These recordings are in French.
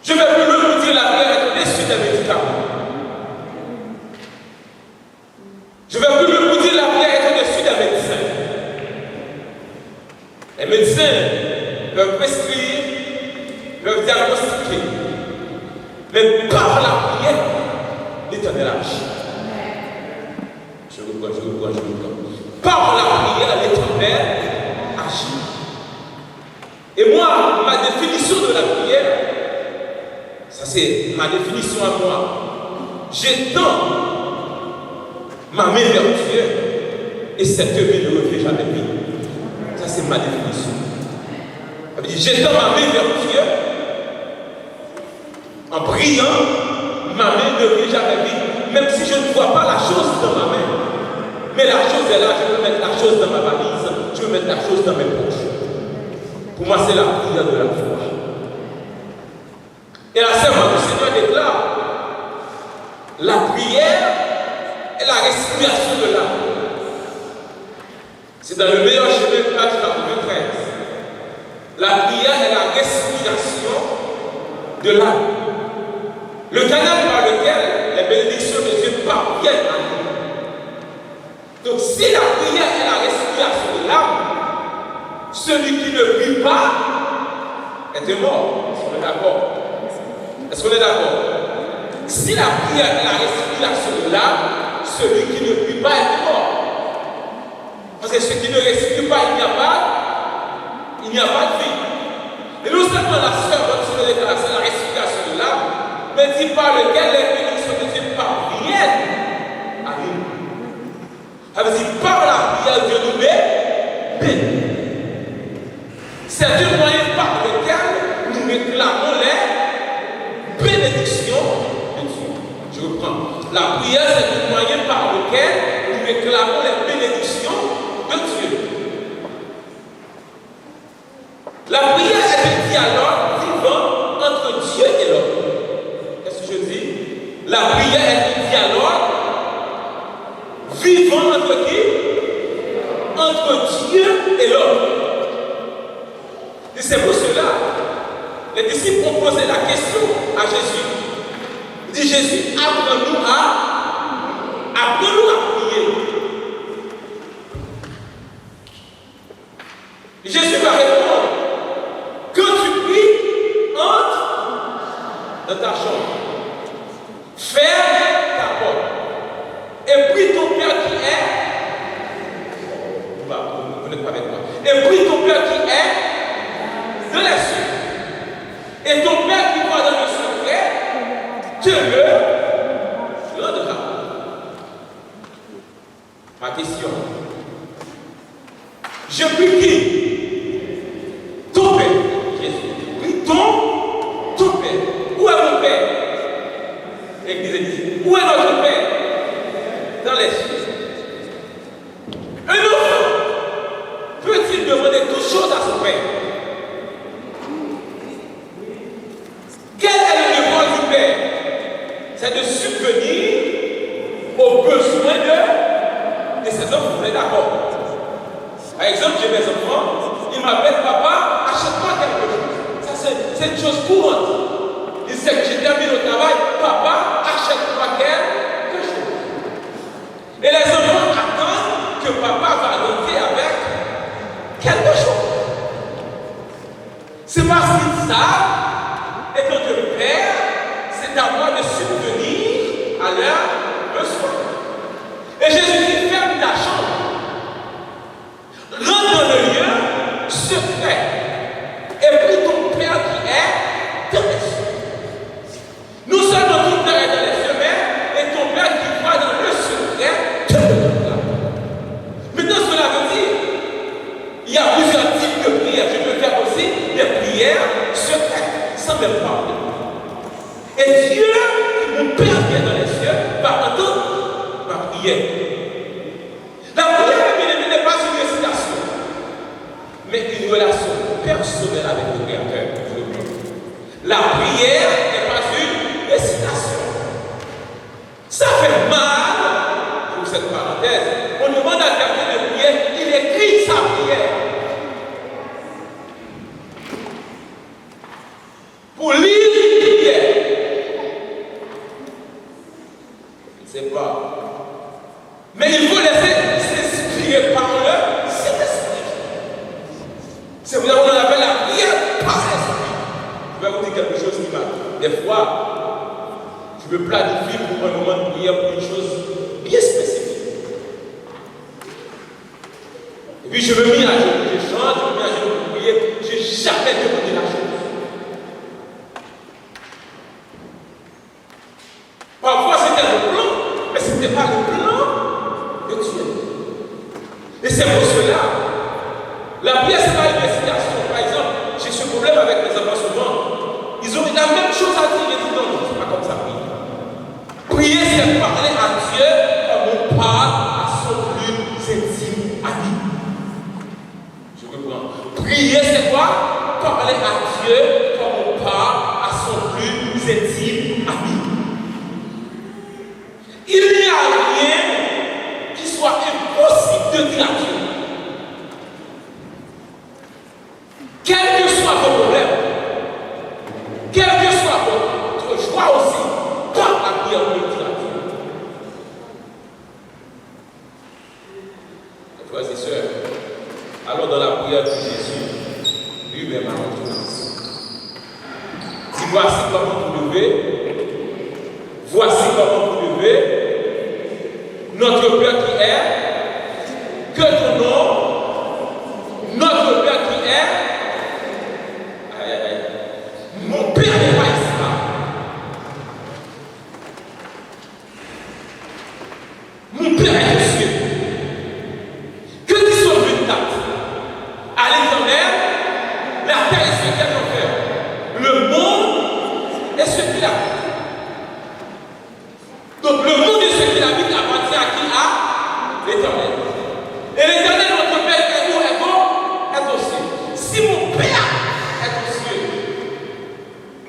Je vais plus loin vous dire la prière est au-dessus des médicaments. Je vais médecins peuvent prescrire, peuvent diagnostiquer. Mais par la prière, l'Éternel agit. Je reprends. Par la prière, l'Éternel agit. Et moi, ma définition de la prière, ça c'est ma définition à moi. J'étends ma main vers Dieu et cette main ne revient jamais vide. Ça c'est ma définition. Ça veut dire j'étends ma main vers Dieu en priant, ma main ne revient jamais vide, même si je ne vois pas la chose dans ma main. Mais la chose est là, je peux mettre la chose dans ma valise, je peux mettre la chose dans mes poches. Pour moi, c'est la prière de la foi. Et la servante du Seigneur déclare la prière est la respiration de l'âme. C'est dans le meilleur chemin, page 93. La prière est la respiration de l'âme. Le canal par lequel les bénédictions de Dieu parviennent à nous. Donc, si la prière est la respiration de l'âme, celui qui ne prie pas est mort. Est-ce qu'on est d'accord? Est-ce qu'on est d'accord? Si la prière est la respiration de l'âme, celui qui ne prie pas est mort. Parce que celui qui ne respire pas, il n'y a pas de vie. Et non seulement la sœur, votre déclaration, c'est la respiration de l'âme, mais dit par lequel les bénédictions de Dieu parviennent à nous. Ça veut dire par la prière, Dieu nous bénit. C'est un moyen par lequel nous réclamons les bénédictions de Dieu. Je reprends. La prière, c'est un moyen par lequel nous réclamons les bénédictions de Dieu. La prière est un dialogue vivant entre Dieu et l'homme. Qu'est-ce que je dis? La prière est un dialogue vivant entre qui? Entre Dieu et l'homme. Et c'est pour cela, les disciples ont posé la question à Jésus. Il dit Jésus, apprends-nous à prier. Jésus va répondre, quand tu pries, entre dans ta chambre, ferme ta porte, et prie ton Père qui est, vous n'êtes pas avec moi, et prie ton Père qui est de la suite. Et ton Père qui voit dans le secret, te le rendra. Ma question. Je prie qui? Ton Père. Jésus. Oui, ton Père. Où est mon Père? L'Église dit, où est notre Père? Dans les cieux. Un enfant peut-il demander toutes choses à son Père? Quel est le devoir du Père? C'est de subvenir aux besoins de ses enfants. Vous êtes d'accord? Par exemple, j'ai mes enfants, ils m'appellent papa, achète-moi quelque chose. Ça, c'est une chose courante. Ils disent que j'ai terminé le travail, papa, achète-moi quelque chose. Et les enfants attendent que papa va arriver avec quelque chose. C'est parce qu'ils savent. Et quand le Père, c'est à moi de subvenir à leurs besoins. Et Jésus dit, ferme ta chambre. Rentre dans le lieu secret. Et prie ton Père qui est dans les cieux. Non seulement ton Père est dans les cieux, mais ton Père qui va dans le secret te le donnera. Maintenant, cela veut dire, il y a plusieurs types de prières. Je peux faire aussi des prières secrètes. Sans même parler. Et Dieu, mon Père qui est dans les cieux, va entendre ma prière. La prière, bien-aimé, n'est pas une récitation, mais une relation personnelle avec le Créateur. La prière n'est pas une récitation. Ça fait mal, pour cette parenthèse, on demande à quelqu'un de prier, il écrit sa prière. Pour lire une prière. Je ne sais pas. Mais il faut laisser s'inspirer par le Saint-Esprit. C'est C'est pour ça qu'on appelle la prière par l'esprit. Je vais vous dire quelque chose qui m'a. Des fois, je me planifie pour un moment de prière pour une chose bien spécifique. Et puis je me mets à genoux, je chante, je me mets à genoux pour prier. Je n'ai jamais demandé la chose. Parfois c'était le plan, mais ce n'était pas le plan de Dieu. Et c'est pour cela, la prière, c'est pas une investigation. Par exemple, j'ai ce problème avec mes enfants souvent. Ils ont la même chose à dire. Ils disent non, non, c'est pas comme ça, prier. Prier, c'est parler à Dieu comme on parle à son plus intime ami. Je reprends. Prier, c'est quoi? Parler à Dieu comme on parle à son plus intime ami. Il n'y a rien qui soit impossible de dire à Dieu. Quels que soient vos problèmes, quel que soit votre choix aussi, par la prière, on peut dire à Dieu. Mes frères et sœurs, alors dans la prière de Jésus, lui-même a confiance. Si voici comment vous levez, voici comment vous levez, notre Père qui est, que ton nom, notre Père qui est, mon Père n'est pas ici. Mon Père est aux cieux. Que tu sois une date à l'Éternel, la terre est ce qu'elle en fait. Le monde est ce qu'il a. Donc le monde est ce qu'il habite appartient à qui? À l'Éternel. Et l'Éternel, notre Père, est où? Est bon? Est aux cieux. Si mon Père est aux cieux,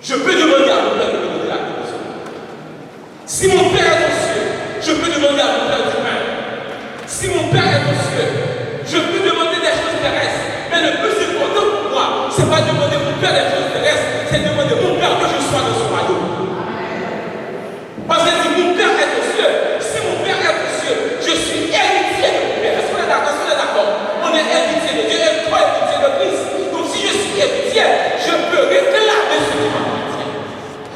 je peux demander à mon Père de me donner la guérison. Si mon Père est aux cieux, je peux demander à mon Père du pain. Si mon Père est aux cieux, je peux demander des choses terrestres. Mais le plus important pour moi, ce n'est pas demander mon Père des choses terrestres, c'est demander mon Père que je sois dans son royaume. Parce que si mon Père est aux cieux, si mon Père est aux cieux, je suis héritier de mon Père. Est-ce qu'on est d'accord? Est-ce qu'on est d'accord? On est héritier de Dieu et toi héritier de Christ. Donc si je suis héritier, je peux réclamer ce qui m'appartient.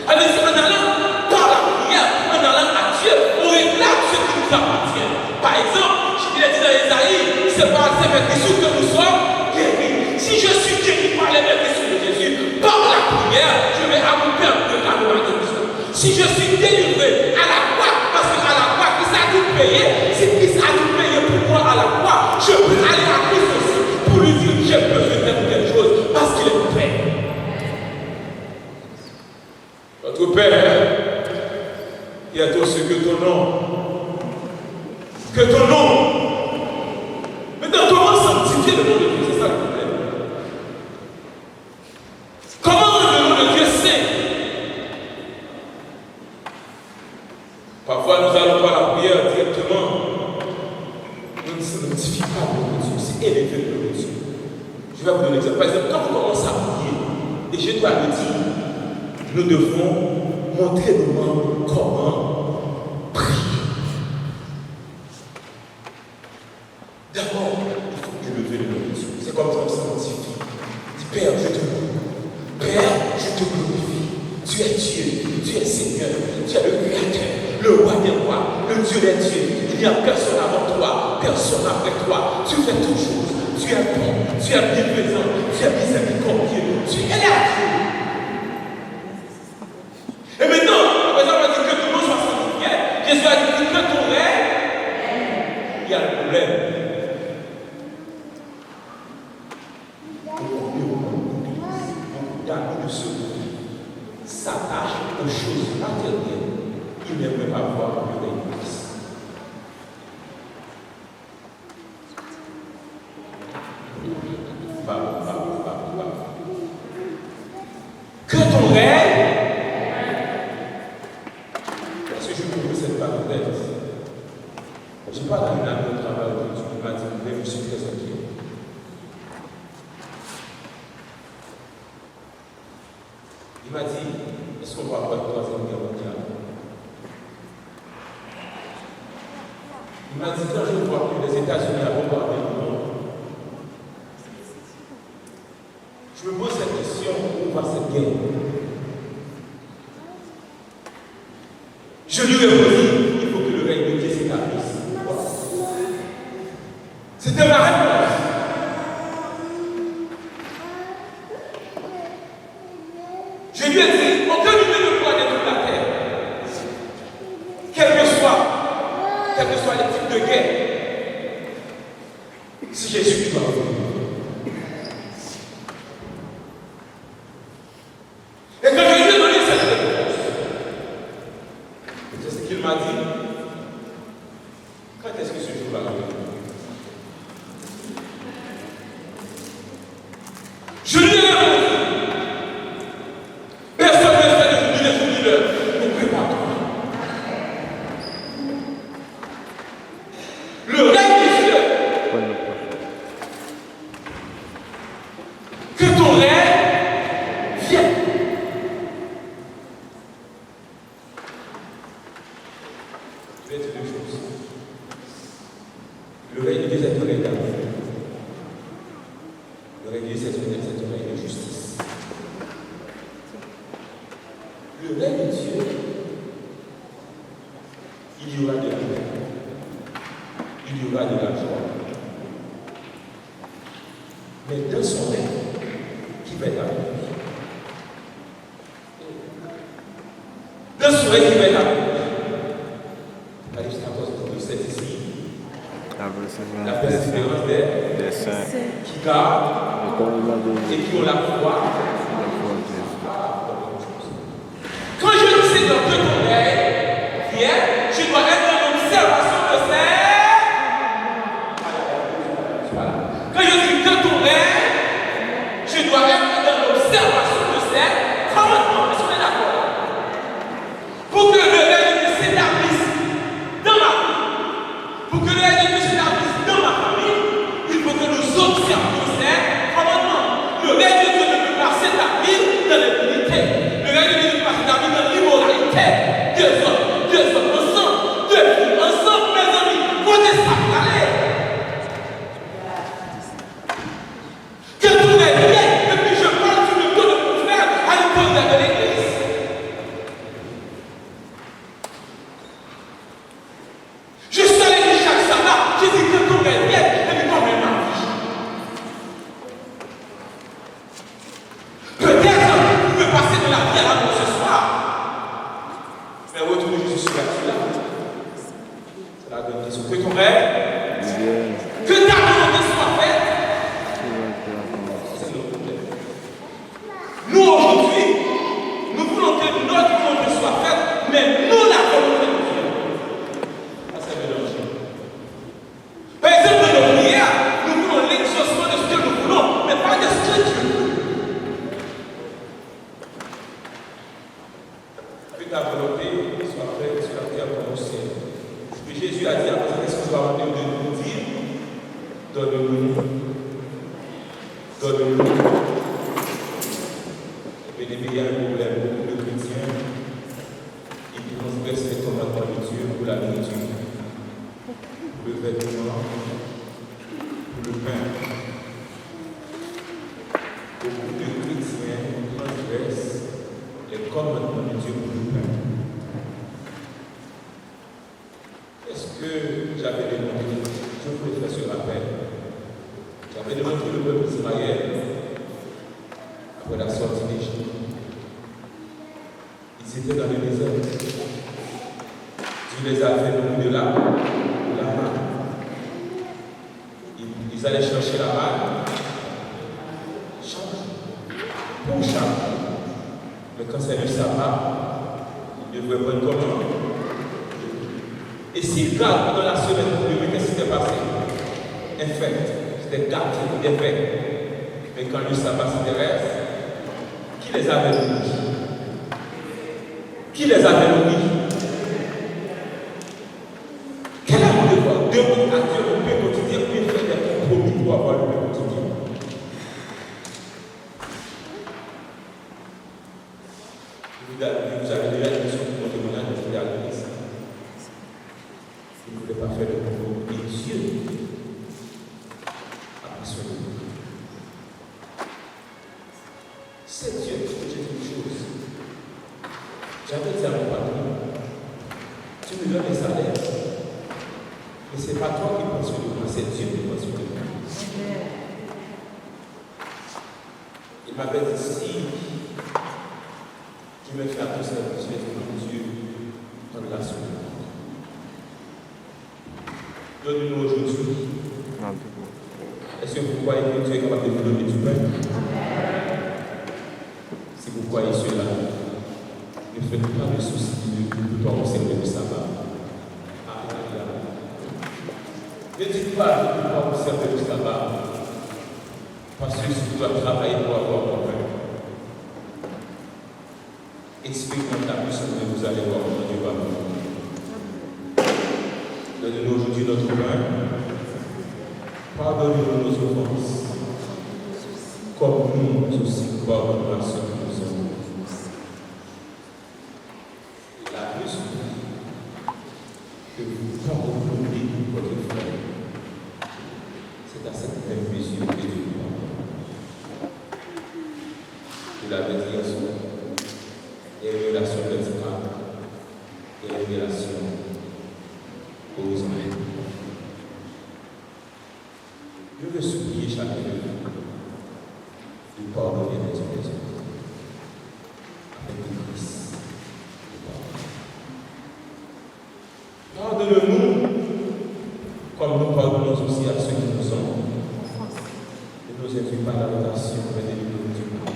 Alors en allant par la prière, en allant à Dieu, on réclame ce qui nous appartient. Par exemple, il a dit dans Isaïe, c'est par ces maîtresses que nous sommes guéris. Si je suis guéri par les maîtresses de Jésus, par la prière, je vais accomplir le cadeau de guérison. Si je suis délivré à la croix, parce qu'à la croix, Christ a tout payé, si Christ a tout payé pour moi à la croix, je peux aller à Christ aussi pour lui dire j'ai besoin de quelque chose, parce qu'il est prêt. Notre Père, qui est aussi que ton nom. Que ton nom. Maintenant, comment sanctifier le nom de Dieu? C'est ça le problème. Comment rendre le nom de Dieu saint? Parfois, nous allons par la prière directement. On ne sanctifie pas le nom de Dieu, c'est élever le nom de Dieu. Je vais vous donner un exemple. Par exemple, quand vous commencez à prier, et je dois le dire, nous devons montrer nos membres comment prier. D'abord, il faut élever le nom de Dieu. C'est comme ça qu'on sanctifie. Dis Père, je te loue. Père, je te glorifie. Tu es Dieu, tu es Seigneur, tu es le Créateur, le roi des rois, le Dieu des dieux. Il n'y a personne avant toi, personne après toi. Tu fais toutes choses. Tu es bon, tu es bienfaisant, tu es miséricordieux, tu es là. Et maintenant, par exemple, on a dit que tout le monde soit sanctifié. Jésus a dit que ton règne, il y a le problème. D'amis de ce monde s'attachent aux choses matérielles. Ils n'aimeraient pas voir le règne de Christ. Que ton règne, parce que je vous dis cette parenthèse, je n'ai pas dans une année de travail aujourd'hui, il m'a dit, mais je suis très inquiet. Il m'a dit, est-ce qu'on va avoir une troisième guerre mondiale? Il m'a dit, quand je vois que les États-Unis ont bombardé le monde, question où va cette guerre. Je lui ai dit, il faut que le règne de Dieu s'établisse. C'était ma réponse. Je lui ai dit, aucun humain ne pourra détruire la terre. Quels que soient les types de guerre. Si Jésus doit revenir. Et quand je lui ai donné cette réponse, c'est ce qu'il m'a dit. Quand est-ce que ce jour va arriver? Je lui ai répondu. Personne ne fait de journée l'heure. Mais prépare-toi. Le règne des cieux. Que ton règne vienne. Je vais dire deux choses. Le règne de Dieu, c'est un règne d'amour. Le règne de Dieu, c'est un règne de justice. Le règne de Dieu, il y aura de la paix. Il y aura de la joie. Mais dans son règne, qui va être avec lui? Dans son règne, qui va être avec lui? Apocalypse 14, 7 ici. La persévérance des saints qui gardent et qui ont la foi. Quand je dis dans que ton règne viens, je dois être dans l'observation de ces. Quand je dis que ton règne, je dois être dans l'observation de ces commandements. Est-ce qu'on est d'accord? Pour que le règne de Dieu s'établisse dans ma vie, pour que le règne de Dieu s'établisse dans ma famille, il faut que nous observions ces commandements. Le règne de Dieu ne peut pas s'établir dans l'impunité. Le règne de Dieu ne peut pas s'établir dans l'immoralité. Deux hommes ensemble, deux filles ensemble, mes amis, côté ça pour aller. Que tout est bien, et puis je parle sur le dos de mon frère à l'école de l'église. Je suis à l'église chaque sabbat, je dis que tout est bien, et puis quand même ma vie. Peut-être vous pouvez passer de la vie à la mort ce soir. Mais retournez Jésus sur la là. C'est la bonne question. Que ton règne, que ta volonté soit faite. C'est le problème. Nous aujourd'hui, nous voulons que notre volonté soit faite, mais nous la volonté de Dieu. Ça c'est mélangé. Par exemple, dans nos prières, nous voulons l'exaucement de ce que nous voulons, mais pas de ce que Dieu veut. Que ta volonté soit faite sur la terre comme au ciel. Et Jésus a dit après ça, qu'est-ce qu'on va de nous dire? Donne-nous. Donne-nous. Mais il y a un problème. Beaucoup de chrétiens, ils transgressent les commandements de Dieu pour la nourriture, pour le vêtement, pour le pain. Beaucoup de chrétiens transgressent les commandements de Dieu pour le pain. Est-ce que j'avais demandé, je voulais faire ce rappel, j'avais demandé le peuple d'Israël après la sortie d'Égypte. Ils étaient dans le désert. Dieu les a fait venir de la manne. Ils allaient chercher la manne. Pour chaque. Mais quand c'est le sabbat, ils devaient prendre comment? Et s'ils gardent pendant la semaine pour lui, qu'est-ce qui s'est passé? Infect. C'était gâté, défait. Mais quand le sabbat s'intéresse, qui les avait nourris? Qui les avait nourris? Quel amour de voir? Demande à Dieu le pain quotidien, puis faire des compromis pour avoir le pain quotidien. Vous avez déjà une question pour mon témoignage de fidèle à l'église. Vous ne voulez pas faire de compromis. Et Dieu a pris soin de vous. pas toi qui penses sur moi, c'est Dieu qui pense sur moi. Il m'avait dit si tu me fais à tout service, je vais être mon Dieu en relation. Donne-nous aujourd'hui. Est-ce que vous croyez que Dieu est capable de vous donner du pain? Si vous croyez cela, ne faites pas de soucis de pouvoir observer le sabbat. Ne dites pas de pouvoir observer le sabbat parce que tu dois travailler pour avoir ton pain. Explique-moi ta puissance et vous allez voir comment Dieu va vous. Donne-nous aujourd'hui notre pain. Pardonne-nous nos offenses, comme nous aussi pardonnons à ceux qui nous ont. Et la plus que vous pardonnez votre frère, c'est à cette même mesure que Dieu vous pardonne. Vous l'avez dit hier soir, il y a une relation verticale, il y a une relation horizontale. Je veux supplier chacun de vous de pardonner les uns les autres avec le Christ. Pardonne-nous comme nous pardonnons aussi à ceux qui nous ont. Ne nous induis pas dans la tentation, mais délivre-nous du mal.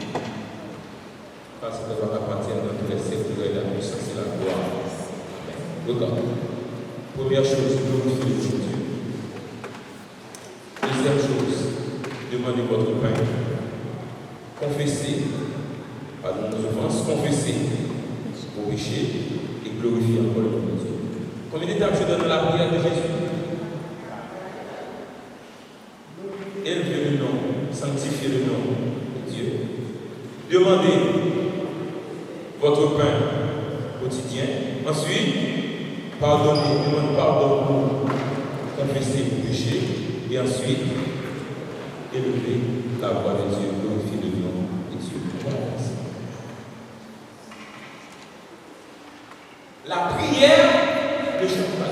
Parce que nous appartient dans tous les siècles et la puissance et la gloire. Amen. Regarde. Première chose, glorifier le Dieu. Deuxième chose, demandez votre pain. Confessez, pardon nos offenses, confessez vos péchés et glorifiez encore le nom de Dieu. Combien d'étapes je donne la prière de Jésus? Élevez le nom, sanctifiez le nom de Dieu. Demandez votre pain quotidien. Ensuite, pardonnez, demandez pardon pour confesser vos péchés. Et ensuite, élever la voix de Dieu, glorifier le nom de Dieu. Voilà. La prière ne change pas.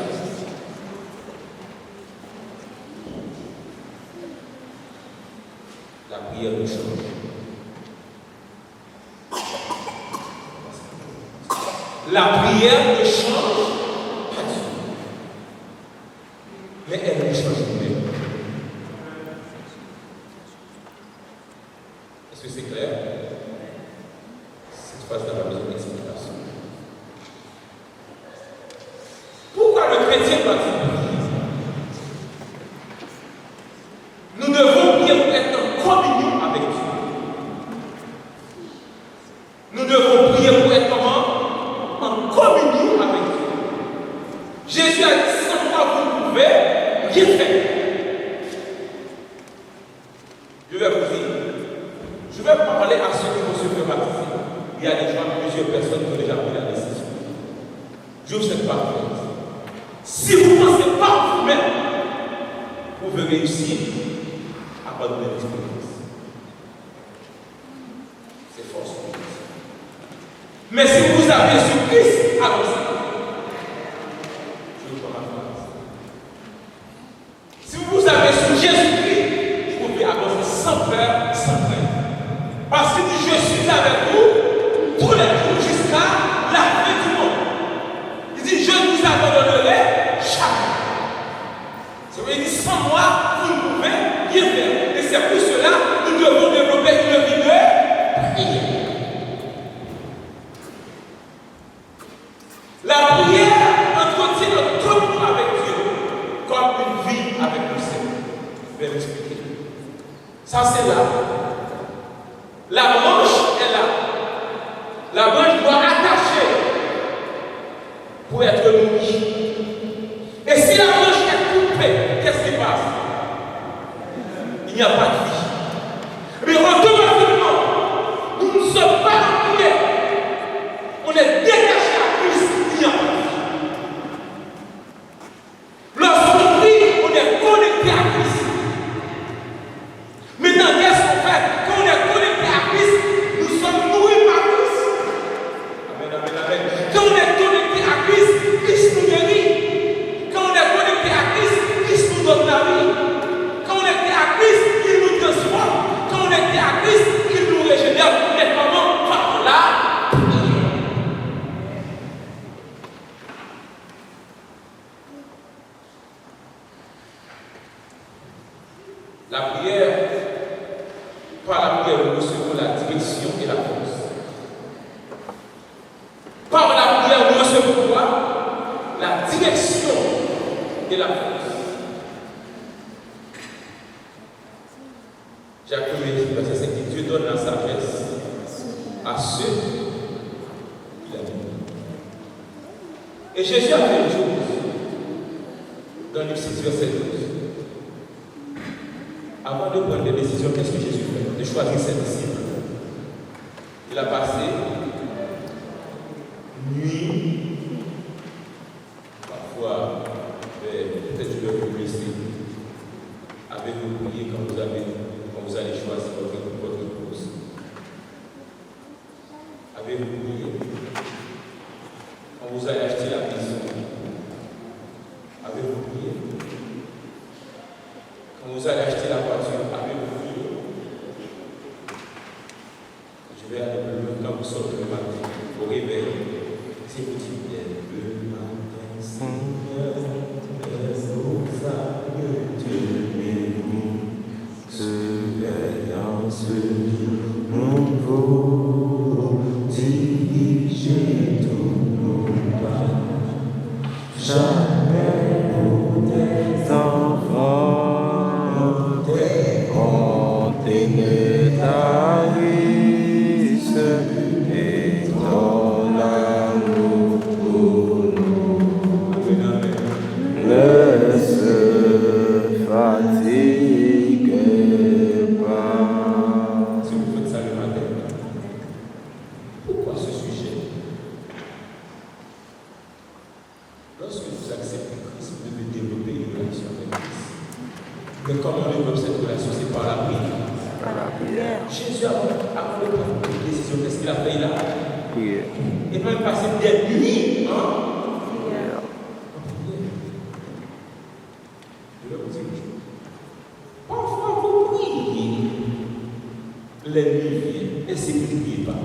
La prière ne change. La prière ne change pas du tout. Mais elle ne change même. Est-ce que c'est clair? Cette phrase n'a pas besoin d'explication. Pourquoi le chrétien doit-il prier? Nous devons prier pour être en communion avec Dieu. Nous devons prier pour être comment? En communion avec Dieu. Jésus a dit, sans moi vous ne pouvez rien faire. Je vais vous dire. Je vais parler à ceux qui vont se faire baptiser. Il y a déjà plusieurs personnes qui ont déjà pris la décision. J'ouvre cette parenthèse. Si vous ne pensez pas vous-même, vous pouvez réussir à abandonner l'expérience. C'est force. Mais si vous avez Jésus-Christ, allons-y. Je vous prends la phrase. Si vous avez sur Jésus-Christ, vous pouvez avancer sans peur, sans crainte. Parce qu'il dit, je suis avec vous tous les jours jusqu'à la fin du monde. Il dit, je ne vous abandonnerai jamais. Ça veut dire, sans moi, vous ne pouvez rien faire. Et c'est pour cela que nous devons développer une vie de prière. La prière entretient notre communion avec Dieu comme une vie avec le Seigneur. Je vais l'expliquer. Ça, c'est là. La branche est là. La branche doit attacher pour être nourrie. Et si la branche est coupée, qu'est-ce qui passe? Il n'y a pas de vie. Mais automatiquement, nous ne sommes pas en prière. On est détaché à Christ. Il n'y a pas de vie. Lorsqu'on prie, on est connecté à Christ. Maintenant, qu'est-ce qu'on fait? Quand on est connecté à Christ, nous sommes nourris par Christ. Amen, amen, amen. Quand on est connecté à Christ, Christ nous guérit. Quand on est connecté à Christ, La prière, par la prière, nous recevons la direction et la force. Par la prière, nous recevons quoi? La direction et la force. Jacques 1, verset 5 dit, Dieu donne la sagesse à ceux qui la donnent. Et Jésus a fait une chose dans Luc 6, verset 12. Avant de prendre des décisions, qu'est-ce que Jésus fait? De choisir ses disciples. Il a passé nuit, parfois, peut-être je vais vous laisser. Avez-vous prié quand vous allez choisir votre épouse? Avez-vous prié quand vous allez acheter la maison? Avez-vous prié quand vous allez acheter la voiture? Avez-vous prié? Je vais aller plus loin quand vous sortez le matin au réveil. Si vous dites bien le matin, Seigneur, surveillance nouveau, dirigez tous nos pas, jamais pour des enfants, des comptes ne tarissent, et ton amour pour nous ne se fatigue pas. Si vous faites ça le matin, pourquoi ce sujet? Lorsque vous acceptez Christ, vous devez développer une relation avec Christ. Mais comment on développe cette relation? C'est par la prière. Par la prière. Jésus, avant de prendre une décision, qu'est-ce qu'il a fait? Il a prié. Et même passé des nuits en prière. Je vais vous dire une chose. Parfois, vous priez. L'ennemi vient. Et si vous ne priez pas?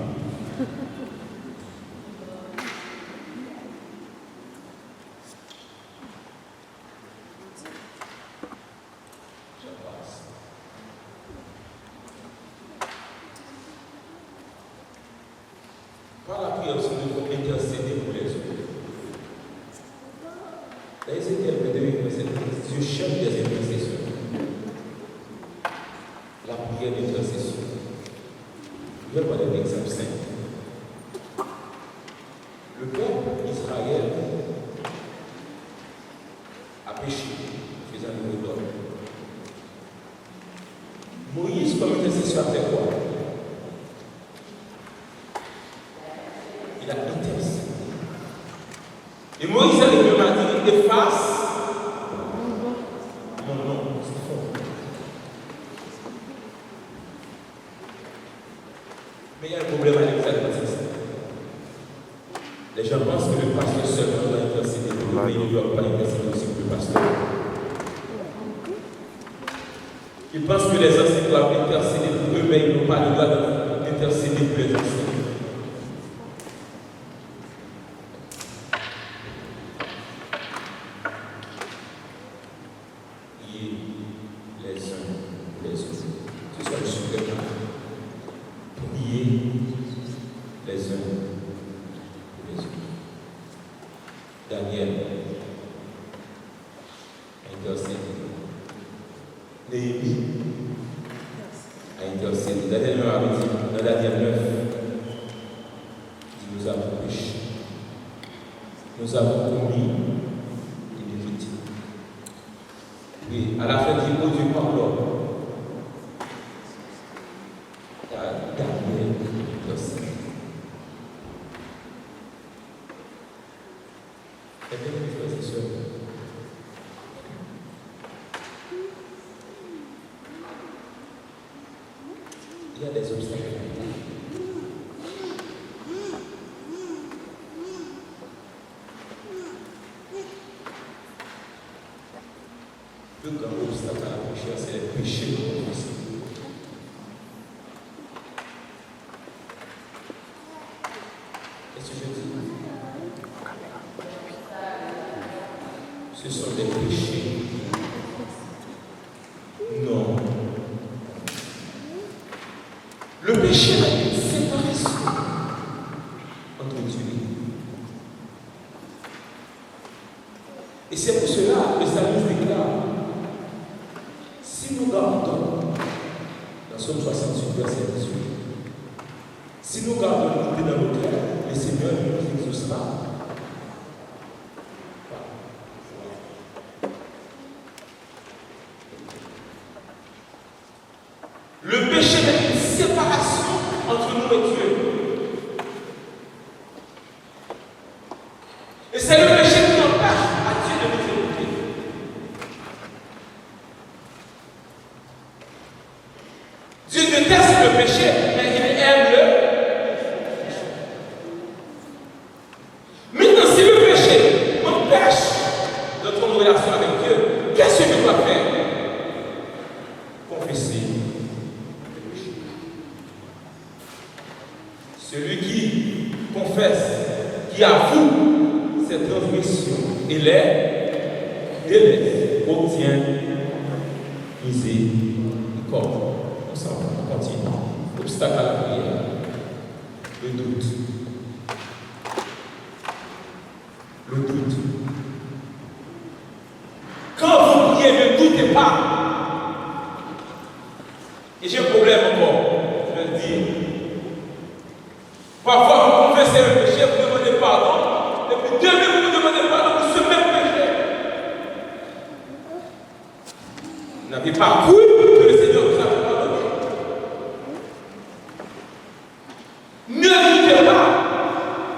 Par la prière aussi, nous devons intercéder pour les autres. Là, je cherche des intercesseurs. La prière d'intercession. Je vais prendre un exemple simple. Le peuple d'Israël a péché, faisant un idole. Moïse, comme intercesseur, a fait quoi? Il a intercédé. Et Moïse a dit, efface mon nom. C'est fort. Mais il y a un problème avec ça. Les gens pensent que le pasteur seulement doit intercéder pour lui, il ne doit pas intercéder aussi pour le pasteur. Ils pensent que les anciens doivent intercéder pour eux, mais ils n'ont pas le droit d'intercéder pour les anciens. Nous avons commis une victime. Oui, à la fin du mot du pardon, Daniel intercède. Et bien, mes frères et sœurs, il y a des obstacles. Le grand obstacle à la péché, c'est le péché de notre vie. Qu'est-ce que je dis? Ce sont des péchés non Le péché a une séparation entre Dieu et nous. Et c'est pour cela que le psalmiste déclare, si nous gardons, dans Somme 68, verset 18, si nous gardons l'unité dans nos cœurs, le Seigneur nous exaucera. Le péché est une séparation entre nous et Dieu. Et c'est le péché qui empêche à Dieu de nous écouter. Dieu déteste le péché, mais il aime le péché. Maintenant, si le péché m'empêche notre relation avec Dieu, qu'est-ce que je dois faire? Confesser. Celui qui confesse, qui avoue cette transgression et les délaisse, obtient miséricorde. On continue. Obstacle à la prière. Le doute. Le doute. Quand vous priez, ne doutez pas. Et j'ai un problème encore. Je vais le dire. Parfois, vous confessez un péché, vous demandez pardon. Et puis, 2 minutes, vous demandez pardon pour ce même péché. Vous n'avez pas cru que le Seigneur vous a pardonné. Ne doutez pas.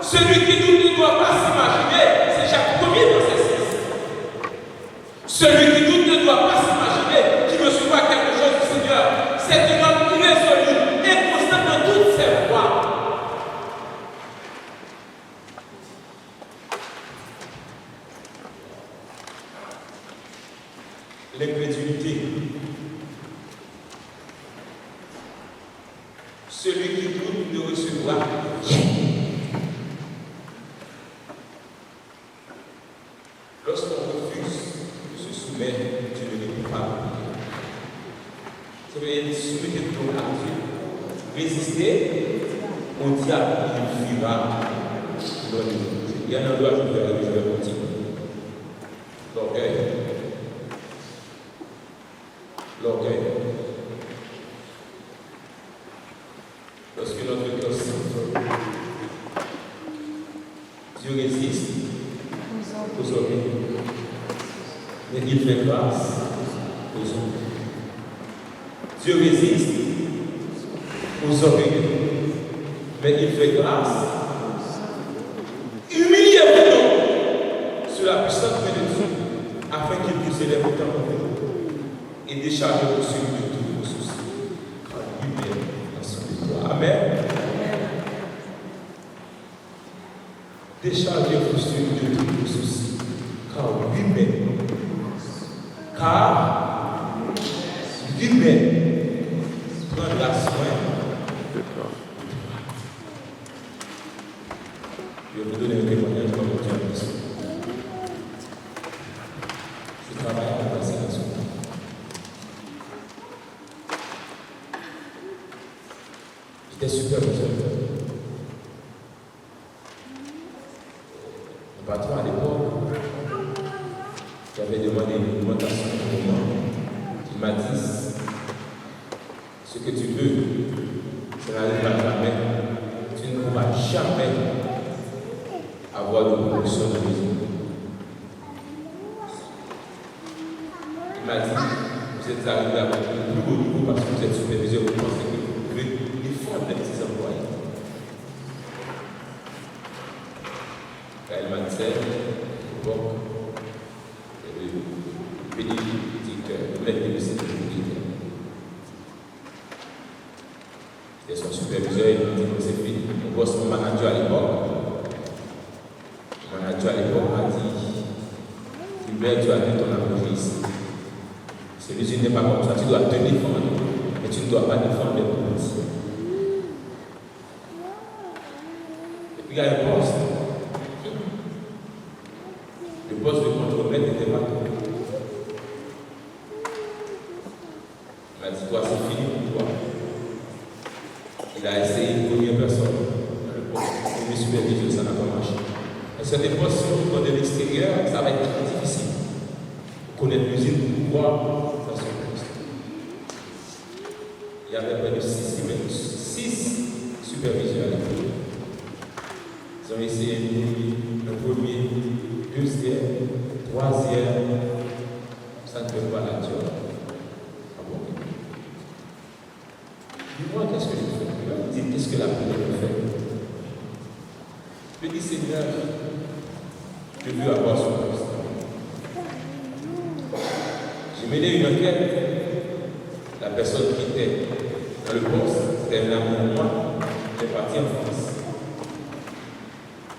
Celui qui doute ne doit pas s'imaginer. C'est Jacques 1er dans ses 6. Celui qui doute ne doit pas s'imaginer qu'il recevoir quelque chose du Seigneur. C'est un homme irrésolu et constant dans toutes ses voies. L'incrédulité. Celui qui doute ne recevra rien. Lorsqu'on refuse de se soumettre, Dieu ne répond pas. Ça veut dire soumettez-vous à Dieu. Résistez au diable, il fuira. Il y a un endroit que je vais continuer. L'orgueil. L'orgueil. Lorsque notre cœur s'enfle, Dieu résiste aux orgueils, mais il fait grâce aux hommes. Dieu résiste aux orgueils, mais il fait grâce. Humiliez-vous donc sur la puissance de Dieu, afin qu'il puisse élever autant de vous et décharger vos sur de tous vos soucis. Amen. Déchargez-vous sur de tous vos soucis, car lui-même prendra soin de toi. Je vais vous donner un témoignage dans votre vie. Je travaille à la vaccination. J'étais super besoin. Le patron à l'époque, j'avais demandé une augmentation pour moi. Il m'a dit ce que tu veux, ça n'arrivera jamais. Tu ne pourras jamais avoir de promotion de maison. Il m'a dit, vous êtes arrivé à votre plus haut niveau parce que vous êtes superviseur, vous pensez que vous pouvez défendre les petits employés. Il m'a dit, bon, c'était son superviseur, il m'a dit, c'est fini. Mon boss, mon manager à l'époque. Mon manager à l'époque m'a dit, Gilbert, tu as vu ton approche ici. Celui-ci n'est pas comme ça, tu dois te défendre, mais tu ne dois pas défendre les policiers. Et puis il y a un poste. Le poste de contrôleur n'était pas tout. Il m'a dit, toi, c'est fini pour toi. Il a essayé une première personne dans le poste. Il me superviseur, ça n'a pas marché. Et cette époque, si on regarde de l'extérieur, ça va être très difficile. Pour connaître l'usine, pour pouvoir faire son poste. Il y avait près de 6 superviseurs à l'époque. Ils ont essayé le premier, deuxième, troisième. Ça ne peut pas la tuer. Dis-moi, qu'est-ce que je fais? Il dit, qu'est-ce que la prière fait? Je dis, Seigneur, je veux avoir ce poste. J'ai mené une enquête. La personne qui était dans le poste, c'était un ami de moi, qui est parti en France.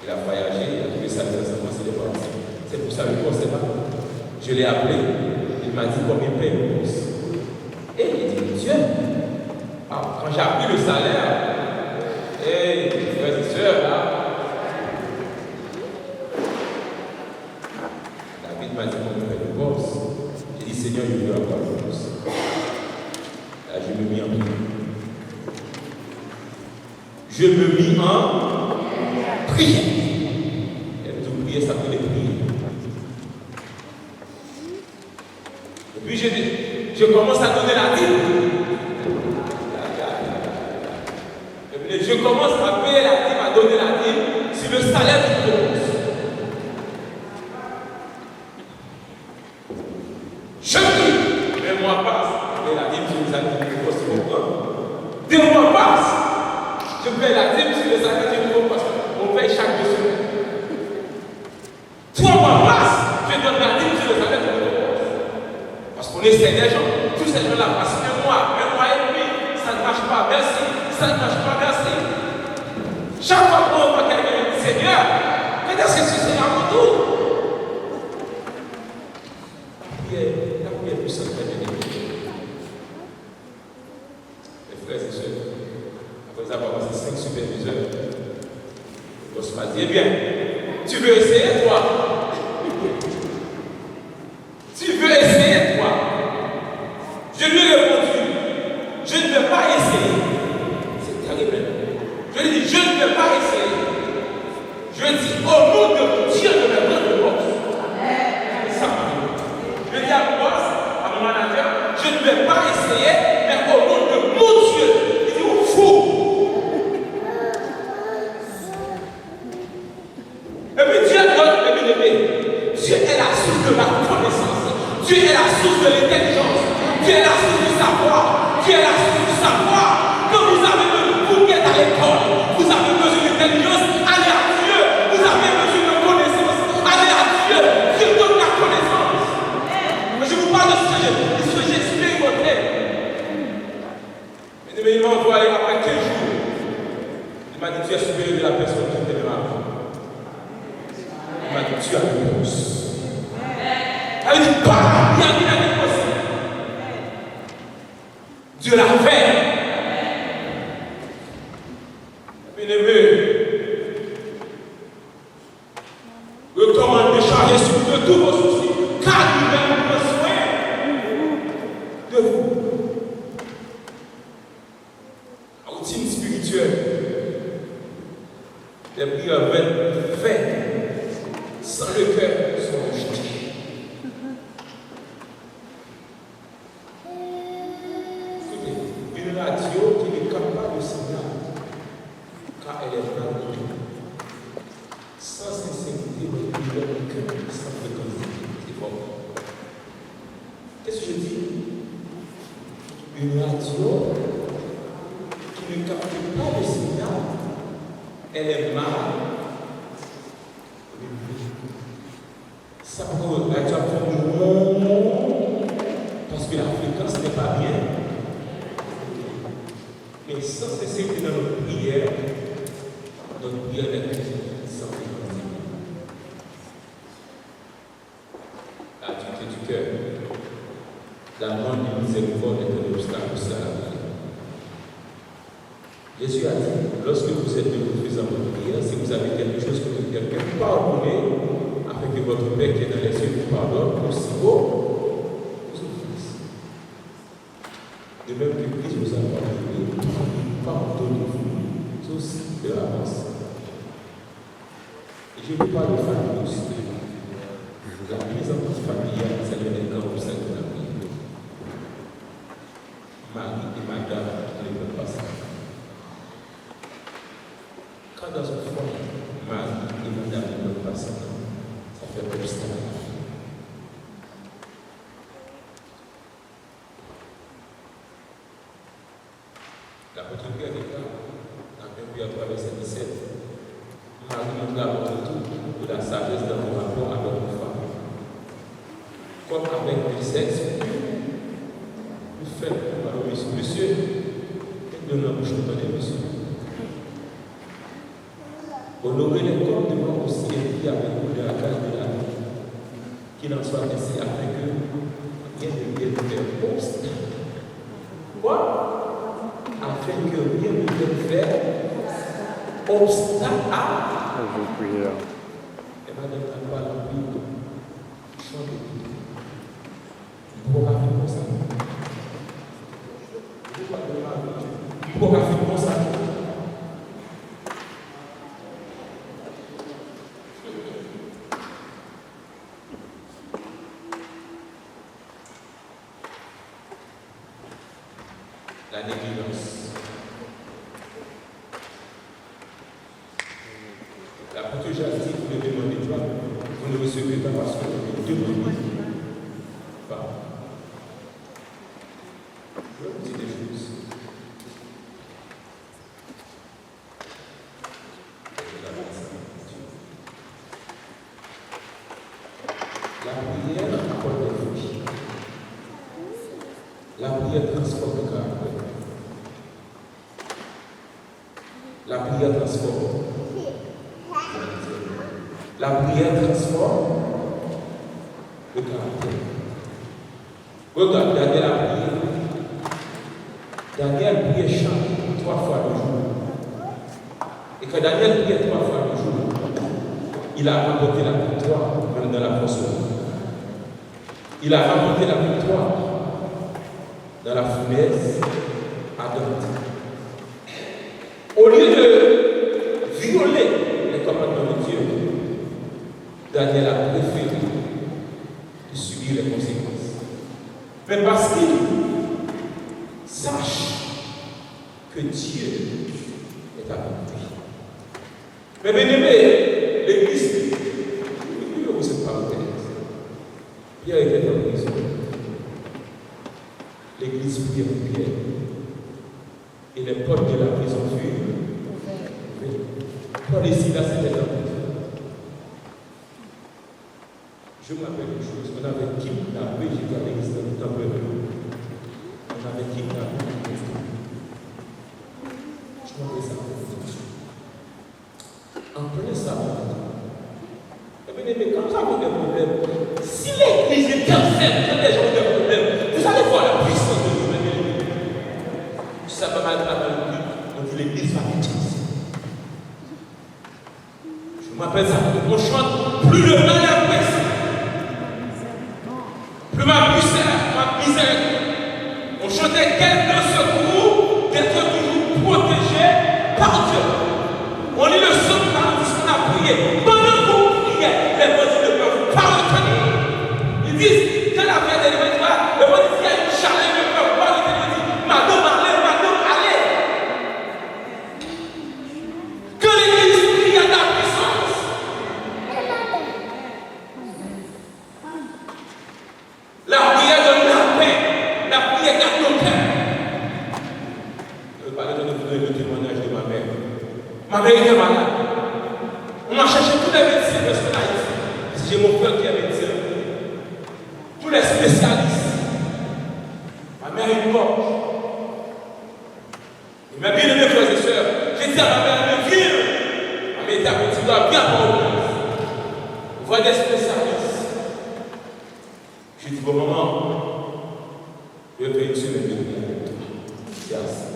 Il a voyagé, il a trouvé sa maison, il est parti. C'est pour ça que le poste est là. Je l'ai appelé. Il m'a dit combien paye le poste. Et il dit, Dieu. Quand j'ai appris le salaire, frères et sœurs, là, David m'a dit qu'on me fait le boss. J'ai dit, Seigneur, je veux avoir le boss. Là, je me mis en prière. Je me mis en prière. Et tout prier, ça peut les prier. Et puis, je commence à donner la dîme. Je commence à payer la dîme, à donner la dîme sur le salaire du propose. Je prie, 2 mois passent, je paye la dîme sur le salaire du propose, tu comprends? 2 mois passent, je paye la dîme sur le salaire du propose, on paye chaque 2 semaines. 3 mois passent, je donne la dîme sur le salaire du propose. Parce qu'on essaie des gens, tous ces gens-là passent 1 mois et demi, ça ne marche pas, merci. Ça ne marche pas, merci. Chaque fois qu'on voit quelqu'un dit Seigneur, quand est-ce que ce sera mon tour? La prière puissante, mes frères et sœurs, après avoir passé 5 superviseurs, le boss m'a dit, eh bien, tu veux essayer, toi? Tu veux essayer, toi? Je lui ai répondu, je ne veux pas essayer. Je lui dis, je ne vais pas essayer. Je dis, au nom de Dieu, de me prendre le boss. Ça m'arrive. Je dis à mon boss, à mon manager, je ne vais pas essayer, mais au nom de mon Dieu. Il dit, oh, fou. Et puis Dieu donne, mes bien-aimés. Dieu est la source de la connaissance. Dieu est la source de l'intelligence. Dieu est la source du savoir. Dieu est la source du savoir. Quand vous avez vous qui êtes à l'école, vous avez besoin d'intelligence, allez à Dieu. Vous avez besoin de connaissance, allez à Dieu. Dieu donne la connaissance. Mais je vous parle de ce que j'ai expérimenté. Mais il m'a envoyé après 15 jours. Il m'a dit, tu es supérieur de la personne qui était là. Il m'a dit, tu as une réponse. Elle dit, pas, il y a une réponse. Dieu l'a fait. Recommande de charger sur vous de tous vos soucis, car il va prendre soin de vous. La routine spirituelle, les prières faites sans le cœur sont rejetées. Écoutez, une radio qui n'est capable de signal, car elle est mal nourrie. Sans sincérité, votre prière au cœur, sans fréquence, c'est bon. Qu'est-ce que je dis? Une radio qui ne capte pas le signal, elle est mal. Ça prend la radio parce que la fréquence n'est pas bien. Mais sans sincérité dans notre prière n'est plus sans fréquence. La dureté du cœur, la grande miséricorde est un obstacle à la prière. Jésus a dit, lorsque vous êtes debout faisant votre prière, si vous avez quelque chose contre quelqu'un, pardonnez, afin que votre Père qui est dans les cieux vous pardonne, aussitôt vous offrissez. De même que Christ vous a pardonné, pardonnez-vous. aussi de l'avance. Et je ne peux pas le faire aussi. La mise en place familiale, c'est le grand obstacle de la vie. Marie et madame ne peuvent pas ça. Quand dans un foyer, Marie et madame ne peuvent pas ça, ça fait obstacle à la vie. L'apôtre Pierre déclare, dans 1 Pierre 3, verset 17, Marie nous a tout de la sagesse dans nos rapports avec nos femmes. Comme avec du sexe, nous faisons par le monsieur, nous donnons bouche au monsieur. Honorer les corps devant aussi être avec nous de la grâce de la vie, qu'il en soit ainsi afin que rien ne vienne faire obstacle. Quoi? Afin que rien ne vienne faire obstacle à vos prières. Et madame n'a pas l'envie de chanter. Pourquoi faire comme ça? Pourquoi faire comme ça? La négligence. L'apôtre Jacques dit, vous ne demandez pas, vous ne recevez pas parce que vous ne demandez pas. Je vais vous dire des choses. La prière apporte des fruits. La prière transforme le caractère. La prière transforme. La prière transforme le caractère. Regarde, Daniel a prié. Daniel priait chaque 3 fois le jour. Et quand Daniel priait 3 fois le jour, il a remporté la victoire même dans la fosse. Il a remporté la victoire dans la fournaise ardente. Au lieu de violer les commandements de Dieu, Daniel a préféré de subir les conséquences. Mais parce qu'il sache que Dieu est avec lui. Mais bien aimé, l'Église, écoutez vous cette parenthèse. Pierre était en prison. L'Église priait pour Pierre. Et les portes de la prison furent. Paul ici, là, c'était dans la prison. Je me rappelle une chose, on avait kidnappé, j'étais à l'église dans le temple. On avait kidnappé. Je me rappelle ça. En plein sabbat. Mais comme ça, vous avez des problèmes. Si l'église est cancelle, quand les gens ont des problèmes, vous allez voir la puissance de Dieu. Ça va mal à on dit l'église va utiliser. Je m'appelle ça. On chante plus de mal à presse. Plus ma misère. On chantait quelqu'un secours d'être toujours protégé par Dieu. On lit le psaume 46 qu'on a prié. Pendant qu'on priait, les bandits ne peuvent pas retenir. Ils disent, quand la vie est délivrée, le bandit dit, il y a une chaleur, ils ne peuvent pas retenir. Ils disent, madame, allez. Que l'église prie à ta puissance. La prière donne la paix. La prière garde nos cœurs. Je vais parler de le témoignage de ma mère. Ma mère était malade. On m'a cherché tous les médecins parce que là, j'ai mon frère qui est médecin. Tous les spécialistes. Ma mère est morte. Et mes bien-aimés frères et sœurs, j'ai dit à ma mère, viens. Ma mère était à petit, tu dois bien prendre place. On voit des spécialistes. J'ai dit, bon maman, je vais faire une semaine de prière avec toi. C'est assez.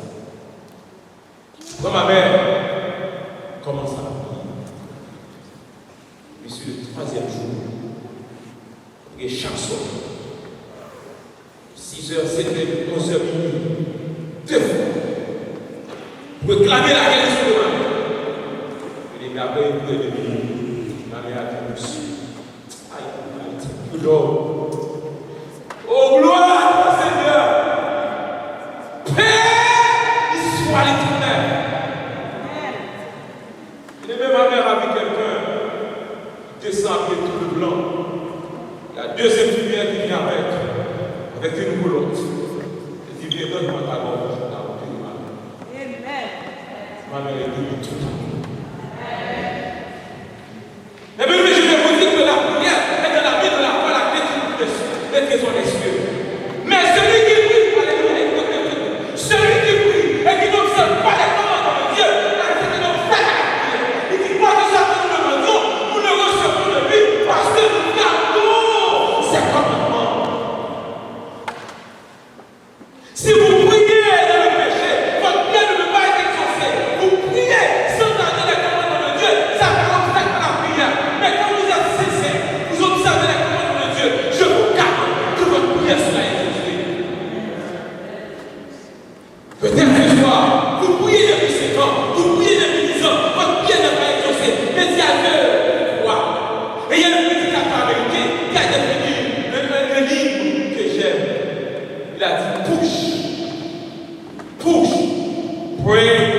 Quand ma mère commence à prier, puis sur le 3e jour, et chaque soir, 6h, 7h, 11h, minuit, 2 fois, pour réclamer la guérison de ma mère. Et après, il peut devenir dans les attributions. Aïe, Lord. Oh, gloire au Seigneur. Paix, il soit l'éternel. Et même ma mère a vu quelqu'un descend à pied tout le blanc. Il y a deux infirmières qui viennent avec une roulotte. Elle dit, viens, donne-moi ta gorge. Amen. Ma mère est venue tout le temps. Mais je vais vous dire que la prière est de la vie de la foi, la clé qui sont les cieux. Mais celui qui prie, alléluia, celui qui prie et qui n'observe pas les commandements de Dieu, c'est que nous faisons la prière. Il dit pas que ça nous demandons, nous ne recevons de lui parce que nous gardons ses commandements. Si vous priez dans le péché, votre prière ne peut pas être exaucée. Vous priez sans garder les commandements de Dieu, ça va obstacle à la prière. Mais quand vous êtes sincère, vous observez les commandements de Dieu, je vous garantis que votre prière sera exaucée. Peut-être ce soir, vous priez depuis 5 ans, vous priez depuis 10 ans, votre prière n'est pas exaucée. Mais il y a deux voies. Et il y a le prédicateur américain qui a défini le livre que j'aime. Il a dit push, pray.